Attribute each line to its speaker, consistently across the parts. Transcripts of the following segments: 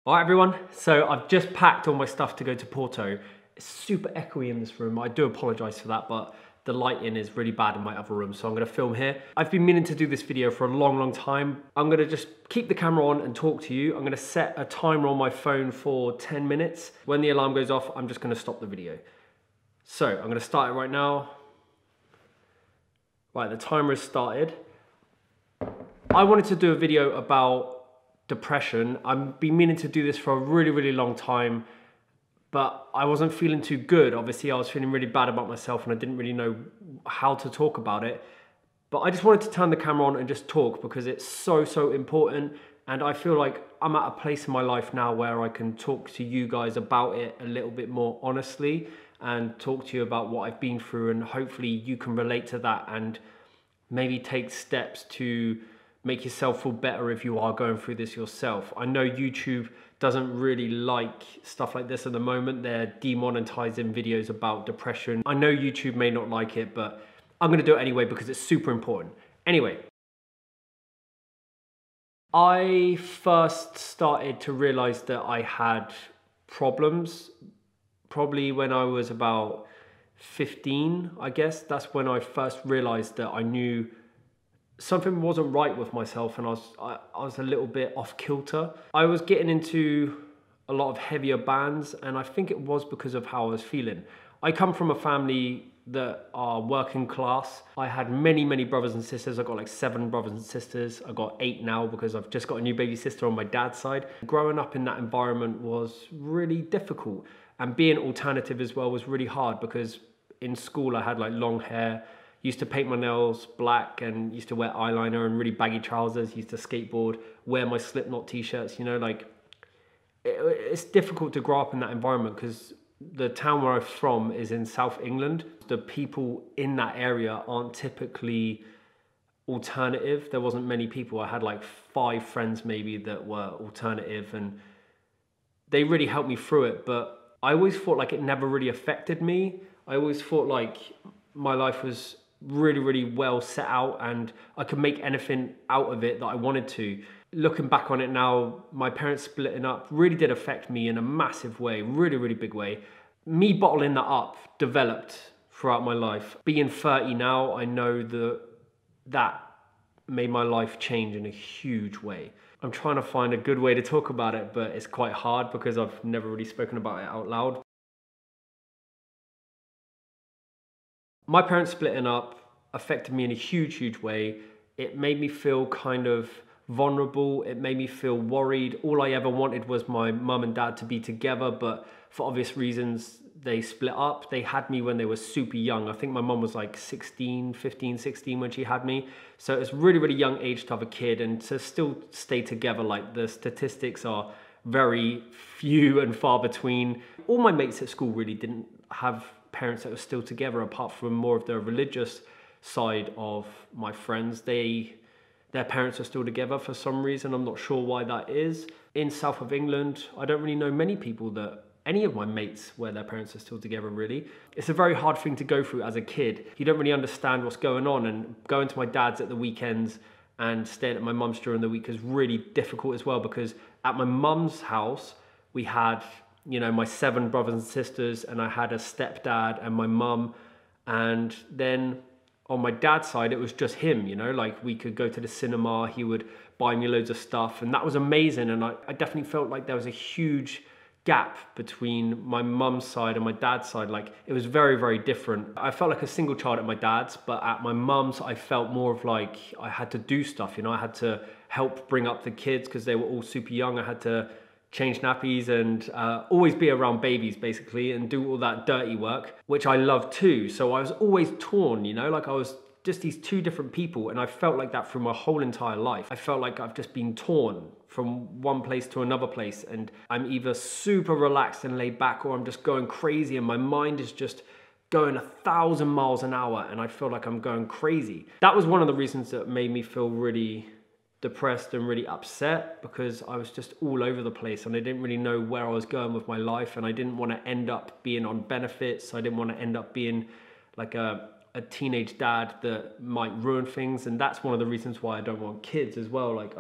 Speaker 1: All right, everyone, so I've just packed all my stuff to go to Porto. It's super echoey in this room. I do apologize for that, but the lighting is really bad in my other room, so I'm gonna film here. I've been meaning to do this video for a long time. I'm gonna just keep the camera on and talk to you. I'm gonna set a timer on my phone for 10 minutes. When the alarm goes off, I'm just gonna stop the video. So I'm gonna start it right now. Right, the timer has started. I wanted to do a video about depression. I've been meaning to do this for a really long time, but I wasn't feeling too good. Obviously, I was feeling really bad about myself and I didn't really know how to talk about it. But I just wanted to turn the camera on and just talk because it's so important. And I feel like I'm at a place in my life now where I can talk to you guys about it a little bit more honestly and talk to you about what I've been through, and hopefully you can relate to that and maybe take steps to make yourself feel better if you are going through this yourself. I know YouTube doesn't really like stuff like this at the moment. They're demonetizing videos about depression. I know YouTube may not like it, but I'm gonna do it anyway because it's super important. Anyway, I first started to realize that I had problems probably when I was about 15, I guess. That's when I first realized that I knew something wasn't right with myself, and I was a little bit off kilter. I was getting into a lot of heavier bands, and I think it was because of how I was feeling. I come from a family that are working class. I had many brothers and sisters. I got like 7 brothers and sisters. I got 8 now because I've just got a new baby sister on my dad's side. Growing up in that environment was really difficult, and being alternative as well was really hard because in school I had like long hair, used to paint my nails black, and used to wear eyeliner and really baggy trousers, used to skateboard, wear my Slipknot t-shirts, you know, like it's difficult to grow up in that environment because the town where I'm from is in South England. The people in that area aren't typically alternative. There wasn't many people. I had like 5 friends maybe that were alternative, and they really helped me through it, but I always thought like it never really affected me. I always thought like my life was really well set out and I could make anything out of it that I wanted to. Looking back on it now, my parents splitting up really did affect me in a massive way, really big way. Me bottling that up developed throughout my life. Being 30 now, I know that made my life change in a huge way. I'm trying to find a good way to talk about it, but it's quite hard because I've never really spoken about it out loud. My parents splitting up affected me in a huge way. It made me feel kind of vulnerable. It made me feel worried. All I ever wanted was my mum and dad to be together, but for obvious reasons, they split up. They had me when they were super young. I think my mum was like 15, 16 when she had me. So it's really young age to have a kid and to still stay together. Like the statistics are very few and far between. All my mates at school really didn't have parents that were still together, apart from more of the religious side of my friends. Their parents are still together for some reason. I'm not sure why that is. In south of England, I don't really know many people that, any of my mates where their parents are still together really. It's a very hard thing to go through as a kid. You don't really understand what's going on, and going to my dad's at the weekends and staying at my mum's during the week is really difficult as well, because at my mum's house, we had, you know, my 7 brothers and sisters, and I had a stepdad and my mum, and then on my dad's side, it was just him, you know, like we could go to the cinema, he would buy me loads of stuff, and that was amazing. And I definitely felt like there was a huge gap between my mum's side and my dad's side. Like it was very different. I felt like a single child at my dad's, but at my mum's, I felt more of like I had to do stuff, you know, I had to help bring up the kids because they were all super young. I had to change nappies and always be around babies basically and do all that dirty work, which I love too. So I was always torn, you know, like I was just these 2 different people, and I felt like that through my whole entire life. I felt like I've just been torn from one place to another place, and I'm either super relaxed and laid back, or I'm just going crazy and my mind is just going 1,000 miles an hour and I feel like I'm going crazy. That was one of the reasons that made me feel really depressed and really upset, because I was just all over the place and I didn't really know where I was going with my life, and I didn't want to end up being on benefits. I didn't want to end up being like a teenage dad that might ruin things, and that's one of the reasons why I don't want kids as well. Like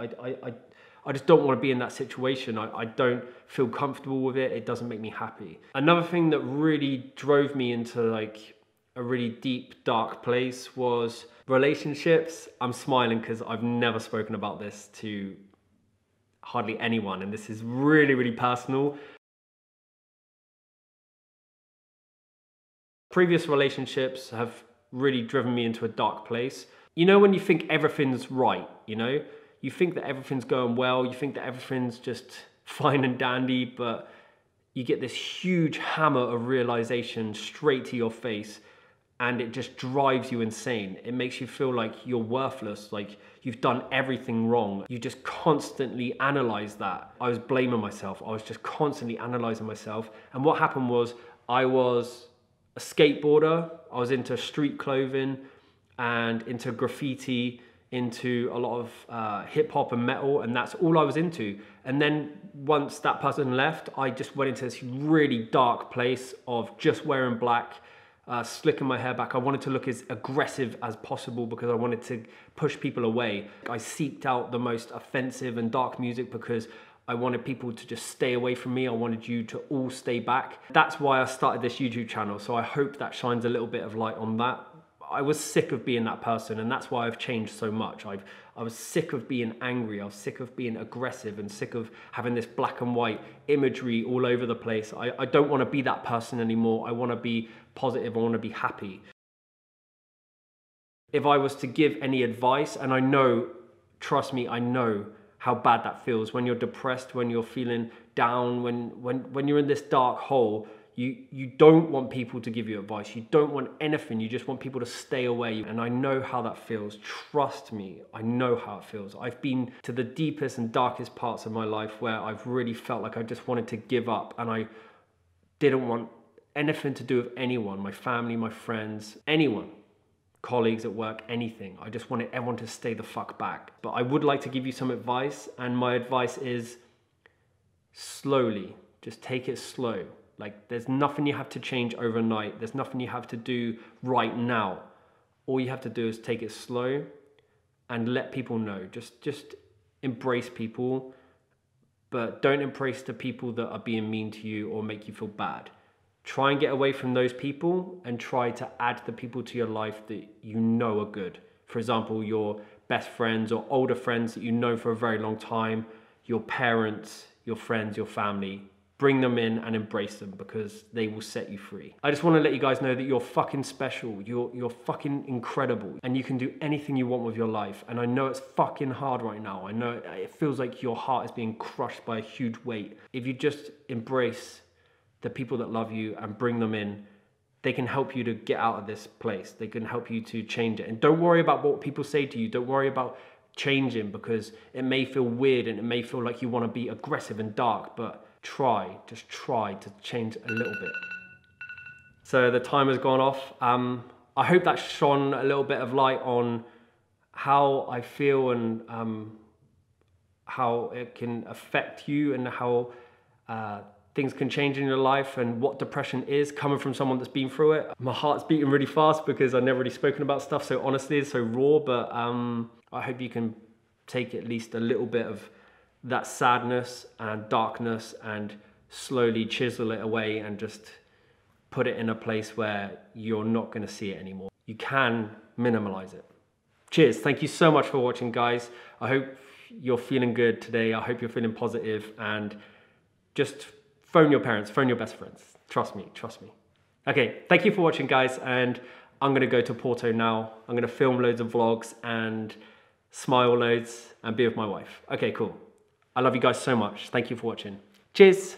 Speaker 1: I just don't want to be in that situation. I don't feel comfortable with it. It doesn't make me happy. Another thing that really drove me into like a really deep, dark place was relationships. I'm smiling because I've never spoken about this to hardly anyone, and this is really, really personal. Previous relationships have really driven me into a dark place. You know, when you think everything's right, you know, you think that everything's going well, you think that everything's just fine and dandy, but you get this huge hammer of realization straight to your face, and it just drives you insane. It makes you feel like you're worthless, like you've done everything wrong. You just constantly analyze that. I was blaming myself. I was just constantly analyzing myself. And what happened was, I was a skateboarder. I was into street clothing and into graffiti, into a lot of hip hop and metal, and that's all I was into. And then once that person left, I just went into this really dark place of just wearing black, slicking my hair back. I wanted to look as aggressive as possible because I wanted to push people away. I seeked out the most offensive and dark music because I wanted people to just stay away from me. I wanted you to all stay back. That's why I started this YouTube channel. So I hope that shines a little bit of light on that. I was sick of being that person, and that's why I've changed so much. I was sick of being angry. I was sick of being aggressive and sick of having this black and white imagery all over the place. I don't want to be that person anymore. I want to be positive. I want to be happy. If I was to give any advice, and I know, trust me, I know how bad that feels when you're depressed, when you're feeling down, when you're in this dark hole. You don't want people to give you advice. You don't want anything. You just want people to stay away. And I know how that feels. Trust me, I know how it feels. I've been to the deepest and darkest parts of my life where I've really felt like I just wanted to give up, and I didn't want anything to do with anyone, my family, my friends, anyone, colleagues at work, anything. I just wanted everyone to stay the fuck back. But I would like to give you some advice, and my advice is slowly, just take it slow. Like, there's nothing you have to change overnight. There's nothing you have to do right now. All you have to do is take it slow and let people know. Just embrace people, but don't embrace the people that are being mean to you or make you feel bad. Try and get away from those people and try to add the people to your life that you know are good. For example, your best friends or older friends that you know for a very long time, your parents, your friends, your family. Bring them in and embrace them, because they will set you free. I just want to let you guys know that you're fucking special. You're fucking incredible, and you can do anything you want with your life. And I know it's fucking hard right now. I know it feels like your heart is being crushed by a huge weight. If you just embrace the people that love you and bring them in, they can help you to get out of this place. They can help you to change it. And don't worry about what people say to you. Don't worry about changing, because it may feel weird and it may feel like you want to be aggressive and dark, but just try to change a little bit. So the timer's gone off. I hope that shone a little bit of light on how I feel and how it can affect you, and how things can change in your life, and what depression is, coming from someone that's been through it. My heart's beating really fast because I've never really spoken about stuff so honestly, so raw, but I hope you can take at least a little bit of that sadness and darkness and slowly chisel it away and just put it in a place where you're not going to see it anymore. You can minimalize it. Cheers. Thank you so much for watching, guys. I hope you're feeling good today. I hope you're feeling positive, and just phone your parents, phone your best friends. Trust me, trust me. Okay, thank you for watching, guys, and I'm going to go to Porto now. I'm going to film loads of vlogs and smile loads and be with my wife. Okay, cool. I love you guys so much. Thank you for watching. Cheers.